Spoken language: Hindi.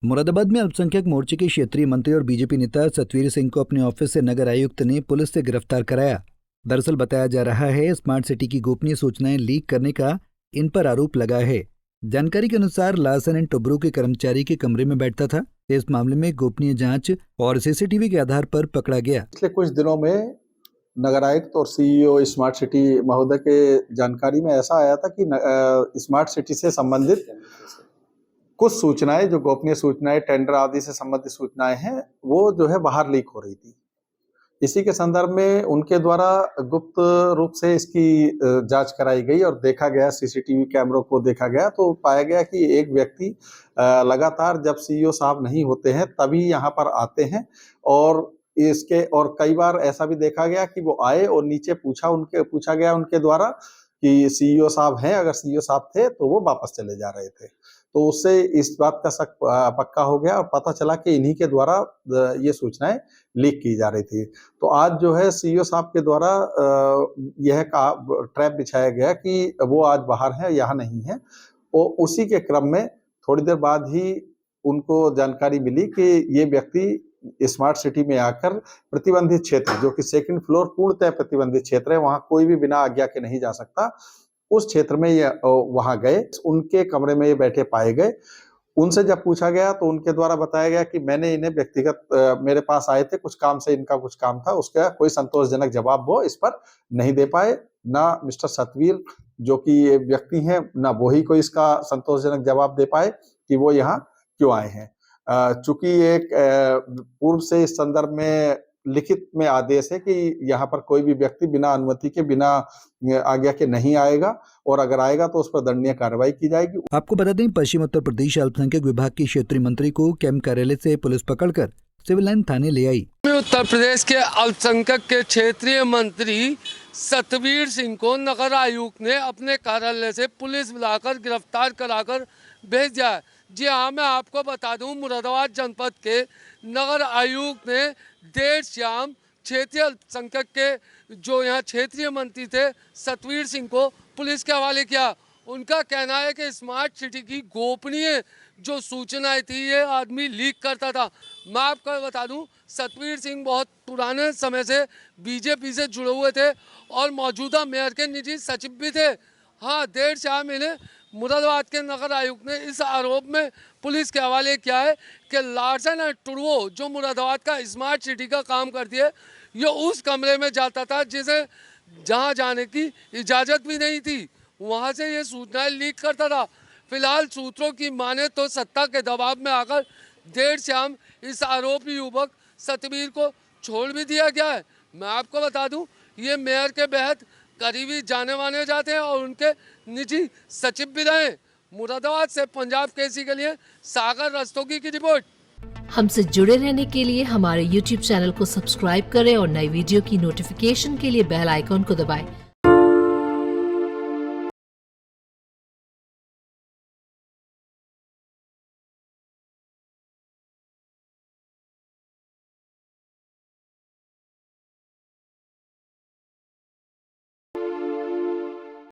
मुरादाबाद में अल्पसंख्यक मोर्चे के क्षेत्रीय मंत्री और बीजेपी नेता सतवीर सिंह को अपने ऑफिस से नगर आयुक्त ने पुलिस से गिरफ्तार कराया। दरअसल बताया जा रहा है स्मार्ट सिटी की गोपनीय सूचनाएं लीक करने का इन पर आरोप लगा है। जानकारी के अनुसार लार्सन एंड टुब्रो के कर्मचारी के कमरे में बैठता था। इस मामले में गोपनीय जांच और सीसीटीवी के आधार पर पकड़ा गया। पिछले कुछ दिनों में नगर आयुक्त और सीईओ स्मार्ट सिटी महोदय के जानकारी में ऐसा आया था कि स्मार्ट सिटी से संबंधित कुछ सूचनाएं, जो गोपनीय सूचनाएं, टेंडर आदि से संबंधित सूचनाएं हैं, वो जो है बाहर लीक हो रही थी। इसी के संदर्भ में उनके द्वारा गुप्त रूप से इसकी जांच कराई गई और देखा गया, सीसीटीवी कैमरों को देखा गया तो पाया गया कि एक व्यक्ति लगातार जब सीईओ साहब नहीं होते हैं तभी यहाँ पर आते हैं और कई बार ऐसा भी देखा गया कि वो आए और नीचे पूछा गया उनके द्वारा कि सीईओ साहब हैं, अगर सीईओ साहब थे तो वो वापस चले जा रहे थे। तो उससे इस बात का शक पक्का हो गया और पता चला कि इन्हीं के द्वारा ये सूचनाएं लीक की जा रही थी। तो आज जो है सीईओ साहब के द्वारा यह ट्रैप बिछाया गया कि वो आज बाहर हैं, यहाँ नहीं है। और उसी के क्रम में थोड़ी देर बाद ही उनको जानकारी मिली कि ये व्यक्ति स्मार्ट सिटी में आकर प्रतिबंधित क्षेत्र, जो कि सेकंड फ्लोर पूर्णतः प्रतिबंधित क्षेत्र है, वहां कोई भी बिना आज्ञा के नहीं जा सकता, उस क्षेत्र में ये वहां गए। उनके कमरे में ये बैठे पाए गए। उनसे जब पूछा गया तो उनके द्वारा बताया गया कि मैंने इन्हें व्यक्तिगत मेरे पास आए थे, कुछ काम से इनका कुछ काम था, उसका कोई संतोषजनक जवाब वो इस पर नहीं दे पाए। ना मिस्टर सतवीर जो कि ये व्यक्ति हैं, ना वो ही कोई इसका संतोषजनक जवाब दे पाए कि वो यहाँ क्यों आए हैं। चूंकि एक पूर्व से इस संदर्भ में लिखित में आदेश है कि यहाँ पर कोई भी व्यक्ति बिना अनुमति के, बिना आज्ञा के नहीं आएगा और अगर आएगा तो उस पर दंडनीय कार्रवाई की जाएगी। आपको बता दें, पश्चिम उत्तर प्रदेश अल्पसंख्यक विभाग के क्षेत्रीय मंत्री को कैंप कार्यालय से पुलिस पकड़कर सिविल लाइन थाने ले आई। उत्तर प्रदेश के अल्पसंख्यक के क्षेत्रीय मंत्री सतवीर सिंह को नगर आयुक्त ने अपने कार्यालय से पुलिस बुलाकर गिरफ्तार कराकर भेज दिया है। जी हाँ, मैं आपको बता दूं, मुरादाबाद जनपद के नगर आयुक्त ने देर शाम क्षेत्रीय अल्पसंख्यक के जो यहाँ क्षेत्रीय मंत्री थे सतवीर सिंह को पुलिस के हवाले किया। उनका कहना है कि स्मार्ट सिटी की गोपनीय जो सूचनाएं थी ये आदमी लीक करता था। मैं आपको बता दूं, सतवीर सिंह बहुत पुराने समय से बीजेपी से जुड़े हुए थे और मौजूदा मेयर के निजी सचिव भी थे। हाँ, देर शाम इन्हें मुरादाबाद के नगर आयुक्त ने इस आरोप में पुलिस के हवाले किया है कि लार्सन एंड टुब्रो जो मुरादाबाद का स्मार्ट सिटी का काम करती है, ये उस कमरे में जाता था जिसे जहां जाने की इजाज़त भी नहीं थी, वहां से ये सूचनाएं लीक करता था। फिलहाल सूत्रों की माने तो सत्ता के दबाव में आकर देर शाम इस आरोपी युवक सतवीर को छोड़ भी दिया गया है। मैं आपको बता दूं, ये मेयर के बेहद करीबी जाने माने जाते हैं और उनके निजी सचिव भी रहे। मुरादाबाद से पंजाब केसरी के लिए सागर रस्तोगी की रिपोर्ट। हमसे जुड़े रहने के लिए हमारे YouTube चैनल को सब्सक्राइब करें और नई वीडियो की नोटिफिकेशन के लिए बेल आइकॉन को दबाएं।